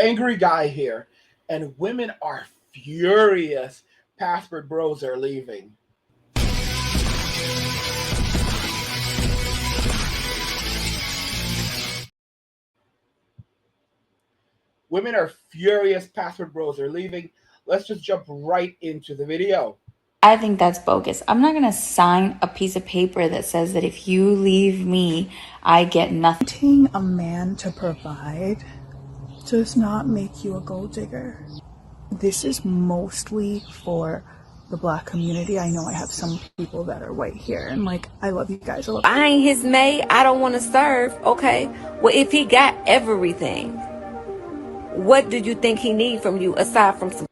Angry guy here, and women are furious. Password bros are leaving. Women are furious. Password bros are leaving. Let's just jump right into the video. I think that's bogus. I'm not going to sign a piece of paper that says that if you leave me, I get nothing. Wanting a man to provide does not make you a gold digger. This is mostly for the Black community. I know I have some people that are white here, and like, I love you guys. I ain't his maid. I don't want to serve. Okay. Well, if he got everything, what do you think he need from you aside from some?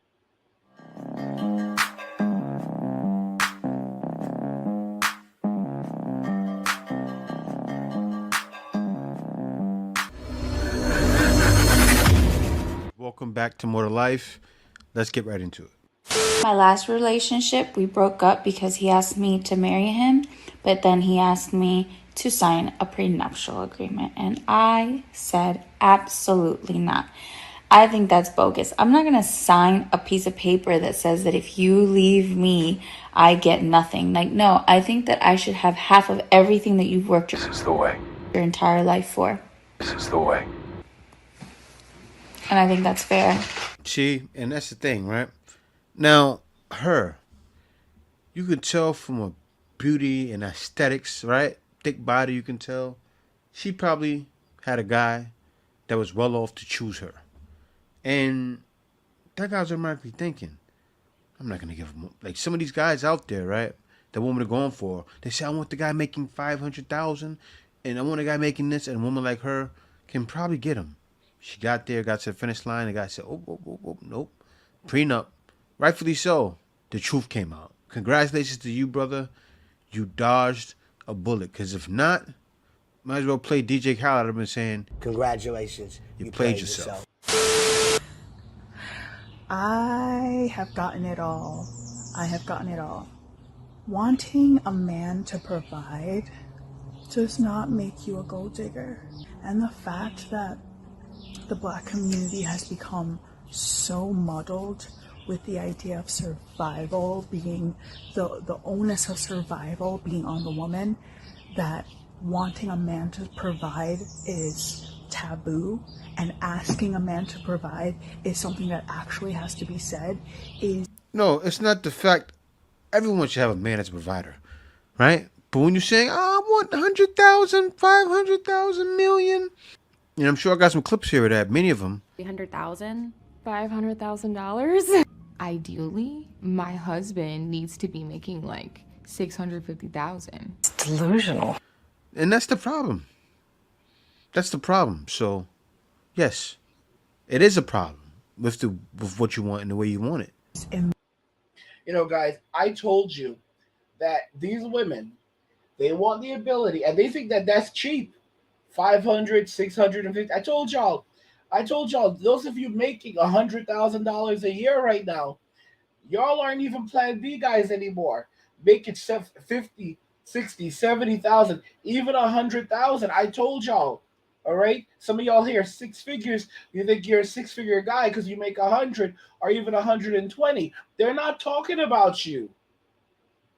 Welcome back to More to Life. Let's get right into it. My last relationship, we broke up because he asked me to marry him, but then he asked me to sign a prenuptial agreement, and I said absolutely not. I think that's bogus. I'm not going to sign a piece of paper that says that if you leave me, I get nothing. Like, no, I think that I should have half of everything that you've worked This is the way. your entire life for. This is the way. And I think that's fair. See, and that's the thing, right? Now, her, you can tell from her beauty and aesthetics, right? Thick body, you can tell. She probably had a guy that was well off to choose her. And that guy's automatically thinking, I'm not going to give him, like some of these guys out there, right? That women are going for. They say, I want the guy making $500,000 and I want a guy making this, and a woman like her can probably get him. She got there, got to the finish line. The guy said, oh, nope. Prenup. Rightfully so. The truth came out. Congratulations to you, brother. You dodged a bullet. Because if not, might as well play DJ Khaled. I've been saying, congratulations. You played yourself. I have gotten it all. I have gotten it all. Wanting a man to provide does not make you a gold digger. And the fact that the Black community has become so muddled with the idea of survival being the onus of survival being on the woman, that wanting a man to provide is taboo and asking a man to provide is something that actually has to be said is... No, it's not the fact. Everyone should have a man as a provider, right? But when you're saying, I want 100,000, 500,000, million, and I'm sure I got some clips here of that, many of them. $300,000, $500,000. Ideally, my husband needs to be making like $650,000. It's delusional. And that's the problem. That's the problem. So, yes, it is a problem with what you want and the way you want it. You know, guys, I told you that these women, they want the ability, and they think that that's cheap. 500, 650. I told y'all, those of you making $100,000 a year right now, y'all aren't even Plan B guys anymore. Make it 50, 60, 70,000, even 100,000. I told y'all. All right. Some of y'all here, six figures. You think you're a six-figure guy because you make 100 or even 120. They're not talking about you.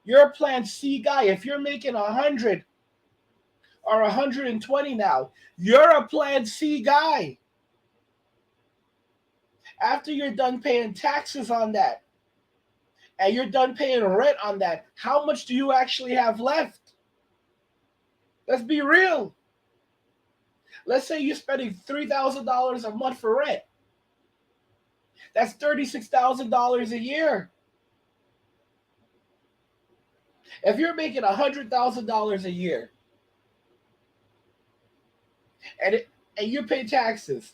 You're a Plan C guy. If you're making 100 or 120 now, you're a Plan C guy. After you're done paying taxes on that and you're done paying rent on that, how much do you actually have left? Let's be real. Let's say you're spending $3,000 a month for rent. That's $36,000 a year. If you're making $100,000 a year and you pay taxes,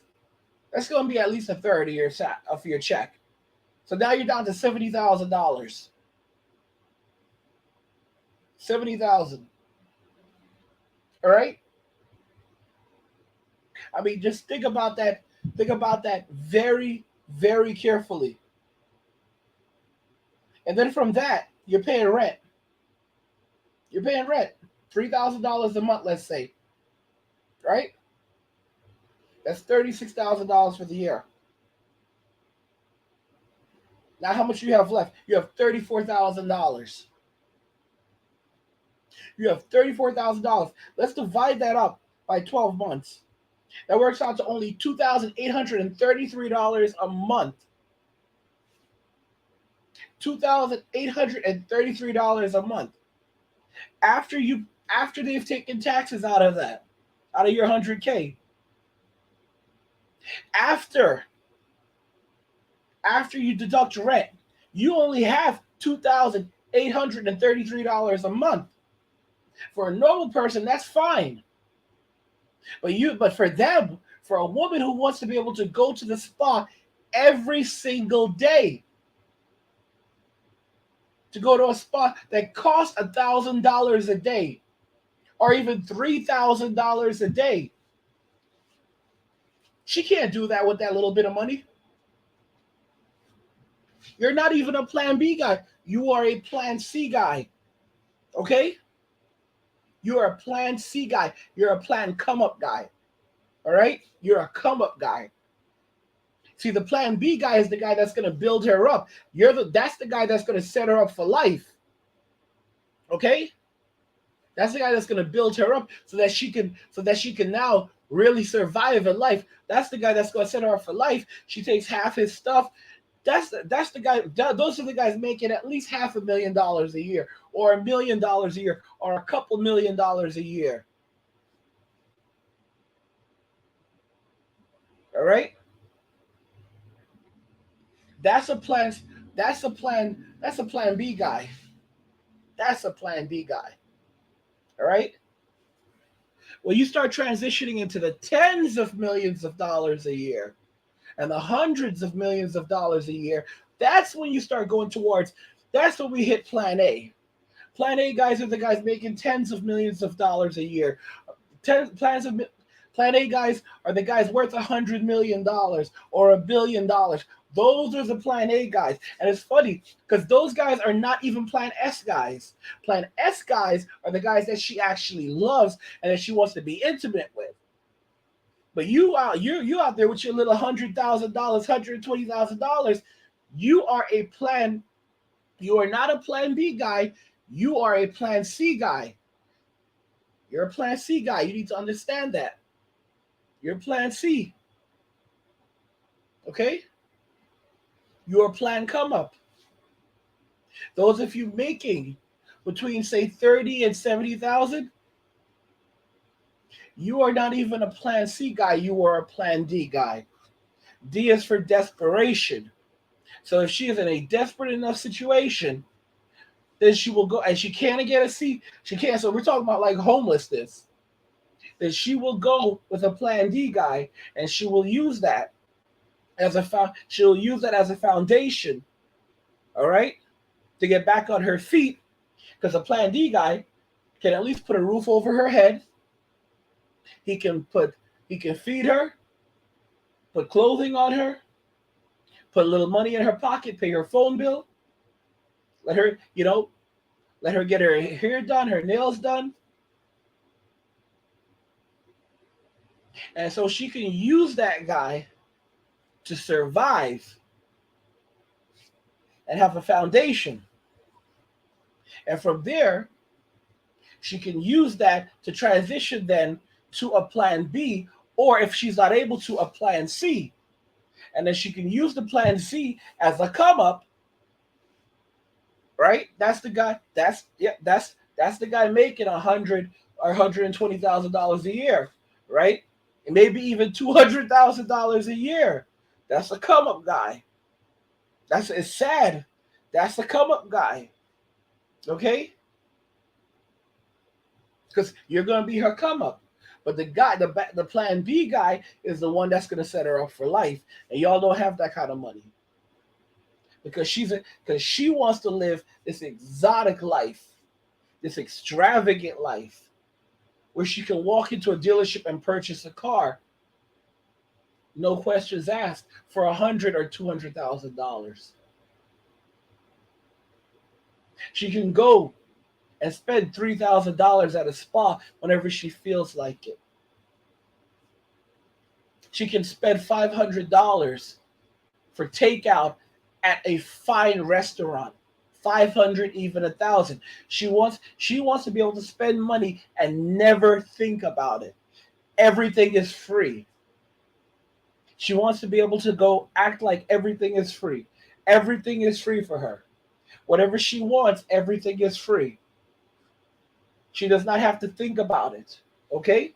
that's going to be at least a third of your check. So now you're down to $70,000. $70,000. All right? I mean, just think about that. Think about that very, very carefully. And then from that, you're paying rent. You're paying rent. $3,000 a month, let's say. Right? That's $36,000 for the year. Now, how much do you have left? You have $34,000. You have $34,000. Let's divide that up by 12 months. That works out to only $2,833 a month. $2,833 a month. After they've taken taxes out of that, out of your 100K. After you deduct rent, you only have $2,833 a month. For a normal person, that's fine. But for them, for a woman who wants to be able to go to the spa every single day, to go to a spa that costs $1,000 a day, or even $3,000 a day, she can't do that with that little bit of money. You're not even a plan B guy. You are a plan C guy. Okay? You're a plan C guy. You're a plan come up guy. All right? You're a come up guy. See, the plan B guy is the guy that's going to build her up. That's the guy that's going to set her up for life. Okay? That's the guy that's going to build her up so that she can now really survive in life. That's the guy that's going to set her up for life. She takes half his stuff. That's the guy. Those are the guys making at least $500,000 a year, or $1 million a year, or a couple $1,000,000 a year. All right. That's a plan. That's a plan. That's a plan B guy. That's a plan B guy. All right. When you start transitioning into the tens of millions of dollars a year and the hundreds of millions of dollars a year, that's when you start going towards, that's when we hit plan A. Plan A guys are the guys making tens of millions of dollars a year. Plan A guys are the guys worth $100 million or $1 billion. Those are the plan A guys. And it's funny because those guys are not even plan S guys. Plan S guys are the guys that she actually loves and that she wants to be intimate with. But you out there with your little $100,000, $120,000. You are a plan. You are not a plan B guy. You are a plan C guy. You're a plan C guy. You need to understand that. You're plan C. Okay? You're plan come up. Those of you making between say 30 and 70,000, you are not even a plan C guy, you are a plan D guy. D is for desperation. So if she is in a desperate enough situation, then she will go, and she can't get a C. She can't. So we're talking about like homelessness. Then she will go with a plan D guy, and she will use that as a foundation. All right, to get back on her feet, because a plan D guy can at least put a roof over her head. He can feed her, put clothing on her, put a little money in her pocket, pay her phone bill, let her get her hair done, her nails done. And so she can use that guy to survive and have a foundation. And from there, she can use that to transition then to a plan B, or if she's not able to, a plan C. And then she can use the plan C as a come up, right? That's the guy. That's the guy making $100,000 or $120,000 a year, right? And maybe even $200,000 a year. That's a come up guy. It's sad. That's the come up guy. Okay? Because you're gonna be her come up. But the plan B guy is the one that's gonna set her up for life. And y'all don't have that kind of money. Because she wants to live this exotic life, this extravagant life, where she can walk into a dealership and purchase a car, no questions asked, for $100,000 or $200,000. She can go and spend $3,000 at a spa whenever she feels like it. She can spend $500 for takeout at a fine restaurant, 500, even 1,000. She wants to be able to spend money and never think about it. Everything is free. She wants to be able to go act like everything is free. Everything is free for her. Whatever she wants, everything is free. She does not have to think about it. Okay?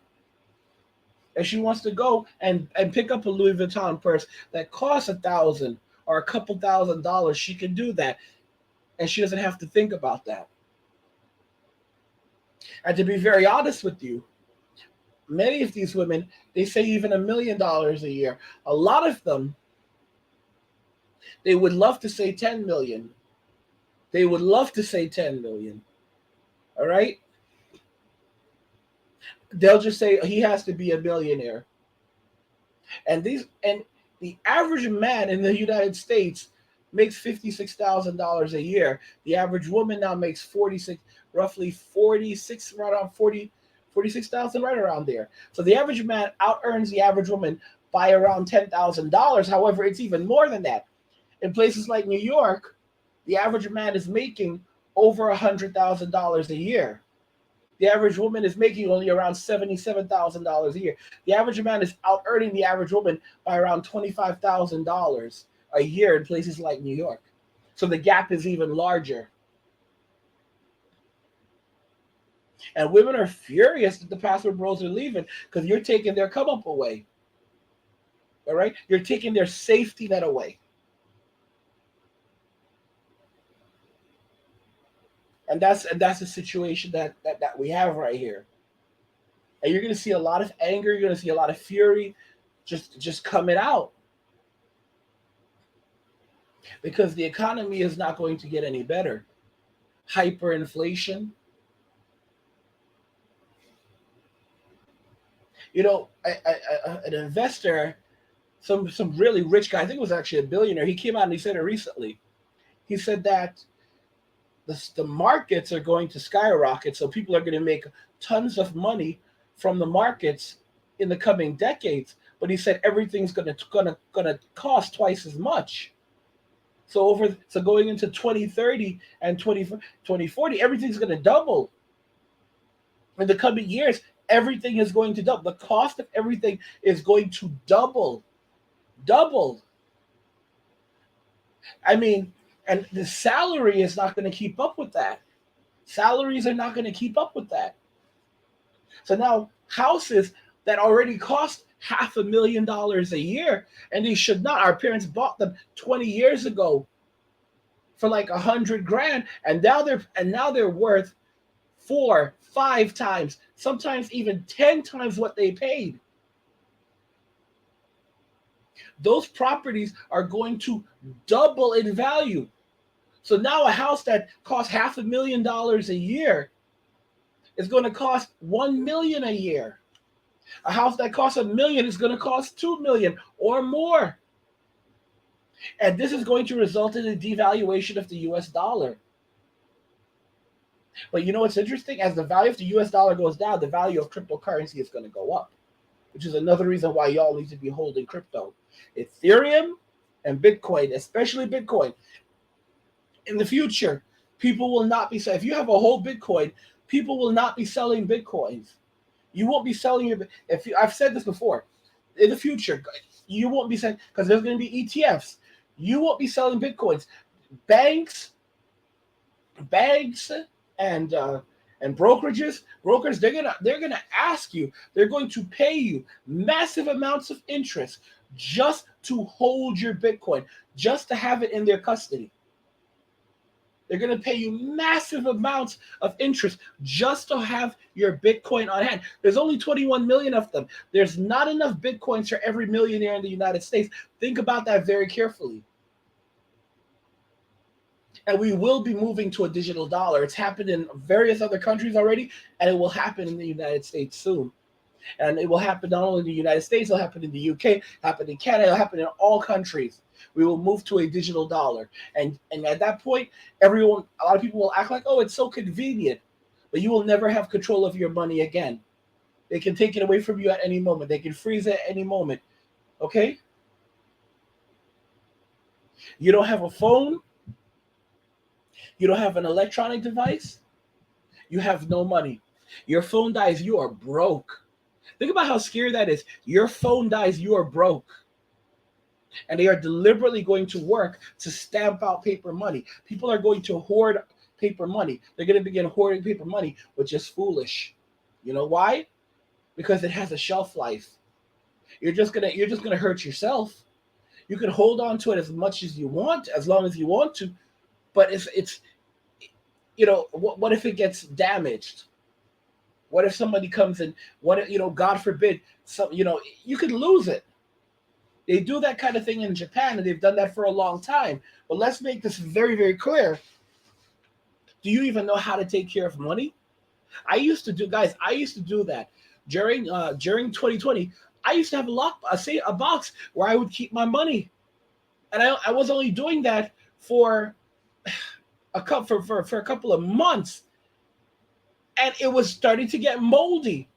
And she wants to go and pick up a Louis Vuitton purse that costs 1,000 or a couple $1,000s, she can do that. And she doesn't have to think about that. And to be very honest with you, many of these women, they say even $1 million a year. A lot of them, they would love to say 10 million. They would love to say 10 million. All right? They'll just say he has to be a millionaire. And the average man in the United States makes $56,000 a year. The average woman now makes roughly 46, right around 46,000, right around there. So the average man out earns the average woman by around $10,000. However, it's even more than that. In places like New York, the average man is making over $100,000 a year. The average woman is making only around $77,000 a year. The average man is out earning the average woman by around $25,000 a year in places like New York. So the gap is even larger. And women are furious that the password bros are leaving because you're taking their come up away. All right? You're taking their safety net away. And that's the situation that we have right here. And you're going to see a lot of anger. You're going to see a lot of fury just coming out. Because the economy is not going to get any better. Hyperinflation. You know, an investor, some really rich guy, I think it was actually a billionaire, he came out and he said it recently. He said that the markets are going to skyrocket, so people are going to make tons of money from the markets in the coming decades. But he said everything's going to cost twice as much. So going into 2030 and 2040, everything's going to double. In the coming years, everything is going to double. The cost of everything is going to double. Double. I mean, and the salary is not going to keep up with that. Salaries are not going to keep up with that. So now houses that already cost $500,000 a year, and they should not. Our parents bought them 20 years ago for like $100,000, and now they're worth 4, 5 times, sometimes even 10 times what they paid. Those properties are going to double in value. So now a house that costs $500,000 a year is going to cost $1 million a year. A house that costs $1 million is going to cost $2 million or more. And this is going to result in a devaluation of the US dollar. But you know what's interesting? As the value of the US dollar goes down, the value of cryptocurrency is going to go up, which is another reason why y'all need to be holding crypto. Ethereum and Bitcoin, especially Bitcoin. In the future, people will not be, if you have a whole Bitcoin, people will not be selling Bitcoins. You won't be selling your, I've said this before, in the future, you won't be selling, because there's going to be ETFs. You won't be selling Bitcoins. Banks and brokers, they're gonna ask you, they're going to pay you massive amounts of interest just to hold your Bitcoin, just to have it in their custody. They're going to pay you massive amounts of interest just to have your Bitcoin on hand. There's only 21 million of them. There's not enough Bitcoins for every millionaire in the United States. Think about that very carefully. And we will be moving to a digital dollar. It's happened in various other countries already, and it will happen in the United States soon. And it will happen not only in the United States, it'll happen in the UK, happen in Canada, it'll happen in all countries. We will move to a digital dollar. And at that point, a lot of people will act like, oh, it's so convenient. But you will never have control of your money again. They can take it away from you at any moment. They can freeze it at any moment. Okay? You don't have a phone, you don't have an electronic device, you have no money. Your phone dies, you are broke. Think about how scary that is. Your phone dies, you are broke. And they are deliberately going to work to stamp out paper money. People are going to hoard paper money. They're going to begin hoarding paper money, which is foolish. You know why? Because it has a shelf life. You're just gonna hurt yourself. You can hold on to it as much as you want, as long as you want to, but if it's what if it gets damaged? What if somebody comes in? What if, God forbid, you could lose it. They do that kind of thing in Japan, and they've done that for a long time. But let's make this very, very clear. Do you even know how to take care of money? I used to do that during 2020. I used to have a box where I would keep my money, and I was only doing that for for a couple of months, and it was starting to get moldy.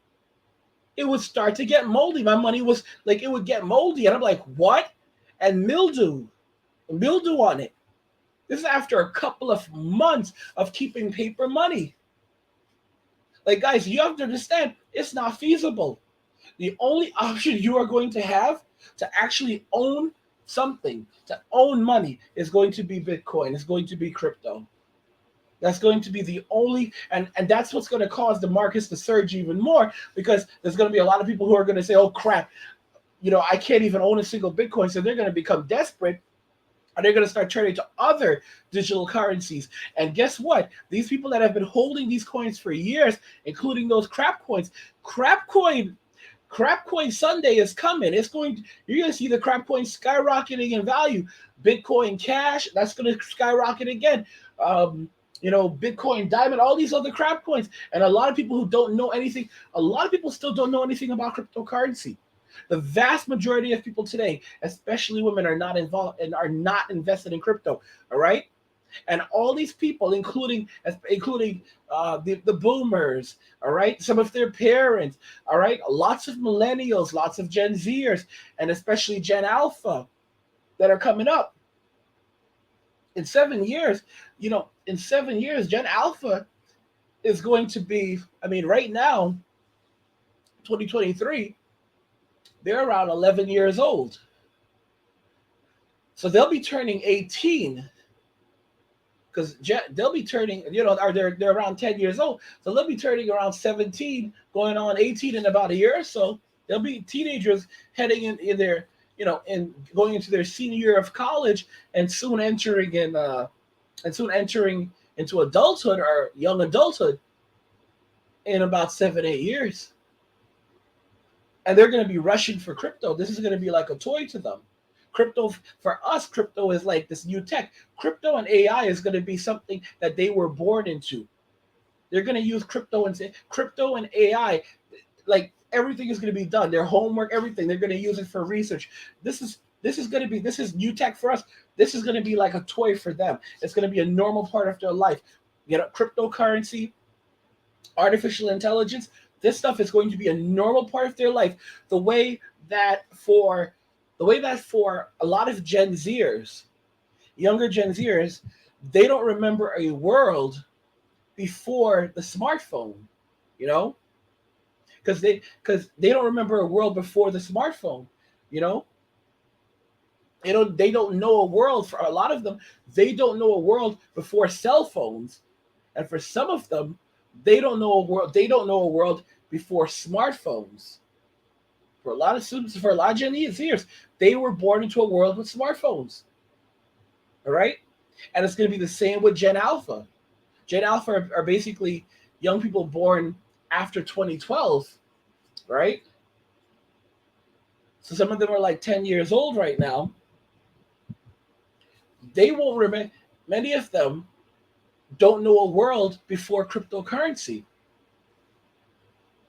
It would start to get moldy. My money was like, it would get moldy, and I'm like, what? And mildew on it. This is after a couple of months of keeping paper money. Like, guys, you have to understand, it's not feasible. The only option you are going to have to actually own something, to own money, is going to be Bitcoin. It's going to be crypto. That's going to be the only, and that's what's going to cause the markets to surge even more, because there's going to be a lot of people who are going to say, oh crap, I can't even own a single Bitcoin. So they're going to become desperate, and they're going to start turning to other digital currencies. And guess what? These people that have been holding these coins for years, including those crap coins, crap coin Sunday is coming. You're going to see the crap coin skyrocketing in value. Bitcoin Cash, that's going to skyrocket again. Bitcoin Diamond, all these other crap coins. And a lot of people who don't know anything, a lot of people still don't know anything about cryptocurrency. The vast majority of people today, especially women, are not involved and are not invested in crypto. All right. And all these people, including the boomers, all right, some of their parents, all right, lots of millennials, lots of Gen Zers, and especially Gen Alpha that are coming up. In 7 years, Gen Alpha is going to be, right now, 2023, they're around 11 years old. So they'll be turning 18, because they'll be turning, they're around 10 years old. So they'll be turning around 17, going on 18 in about a year or so. They'll be teenagers heading in their, and going into their senior year of college, and soon entering into adulthood or young adulthood in about 7-8 years. And they're going to be rushing for crypto. This is going to be like a toy to them. Crypto, for us, crypto is like this new tech. Crypto and AI is going to be something that they were born into. They're going to use crypto and AI, like everything is going to be done. Their homework, everything, they're going to use it for research. This is new tech for us. This is going to be like a toy for them. It's going to be a normal part of their life. Cryptocurrency, artificial intelligence, this stuff is going to be a normal part of their life. The way that for a lot of Gen Zers, younger Gen Zers, they don't remember a world before the smartphone, because they don't remember a world before the smartphone, They don't know a world. For a lot of them, they don't know a world before cell phones, and for some of them, they don't know a world before smartphones. For a lot of students, for a lot of Gen Zers, they were born into a world with smartphones. All right, and it's going to be the same with Gen Alpha. Gen Alpha are basically young people born after 2012, right? So some of them are like 10 years old right now. They won't remember. Many of them don't know a world before cryptocurrency.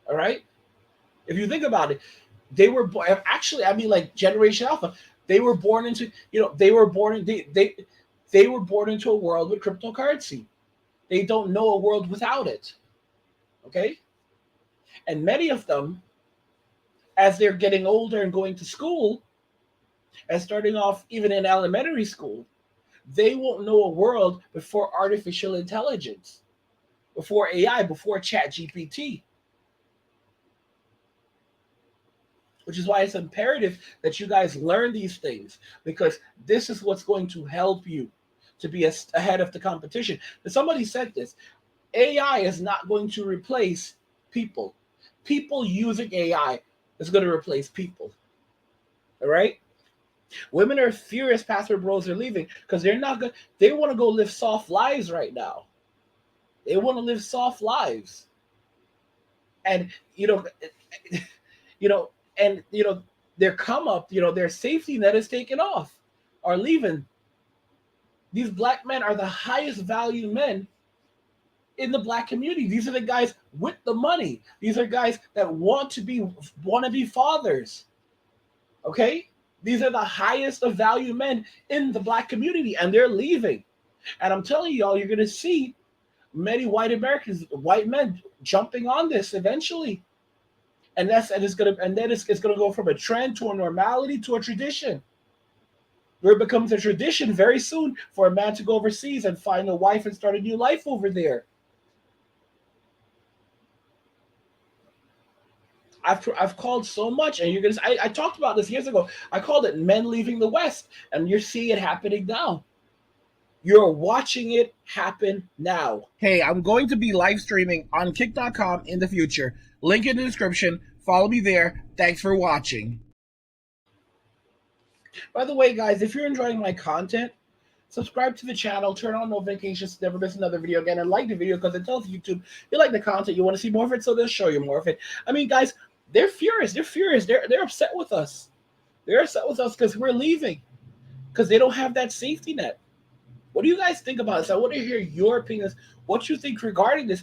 All right, if you think about it, they were born. Actually, like Generation Alpha, they were born into they were born into a world with cryptocurrency. They don't know a world without it. Okay, and many of them, as they're getting older and going to school, and starting off even in elementary school, They won't know a world before artificial intelligence, before AI, before ChatGPT. Which is why it's imperative that you guys learn these things, because this is what's going to help you to be ahead of the competition. And somebody said this: AI is not going to replace people. People using AI is going to replace people. All right? Women are furious password bros are leaving because they're not good. They want to go live soft lives right now. They want to live soft lives. And you know, their come up, their safety net is taken off, are leaving. These black men are the highest value men in the black community. These are the guys with the money. These are guys that want to be fathers. Okay? These are the highest of value men in the black community, and they're leaving. And I'm telling y'all, you're gonna see many white Americans, white men jumping on this eventually. And it's gonna go from a trend to a normality to a tradition, where it becomes a tradition very soon for a man to go overseas and find a wife and start a new life over there. I've called so much, and you're gonna. I talked about this years ago. I called it men leaving the West, and you're seeing it happening now. You're watching it happen now. Hey, I'm going to be live streaming on kick.com in the future. Link in the description. Follow me there. Thanks for watching. By the way, guys, if you're enjoying my content, subscribe to the channel, turn on notifications to never miss another video again, and like the video because it tells YouTube you like the content, you want to see more of it, so they'll show you more of it. I mean, guys, they're furious. They're furious. They're upset with us. They're upset with us because we're leaving, because they don't have that safety net. What do you guys think about this? I want to hear your opinions. What you think regarding this?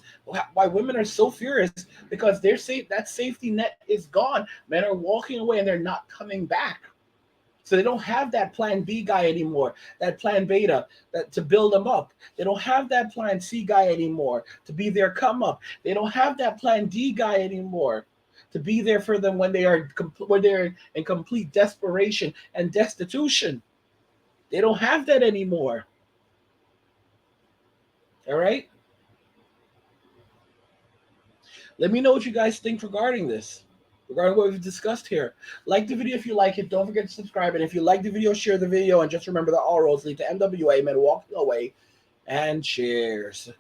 Why women are so furious? Because that safety net is gone. Men are walking away and they're not coming back. So they don't have that plan B guy anymore, that plan beta to build them up. They don't have that plan C guy anymore to be their come up. They don't have that plan D guy anymore to be there for them when they're in complete desperation and destitution. They don't have that anymore. All right? Let me know what you guys think regarding this, regarding what we've discussed here. Like the video if you like it. Don't forget to subscribe. And if you like the video, share the video. And just remember that all roads lead to MWA, men walking away. And cheers.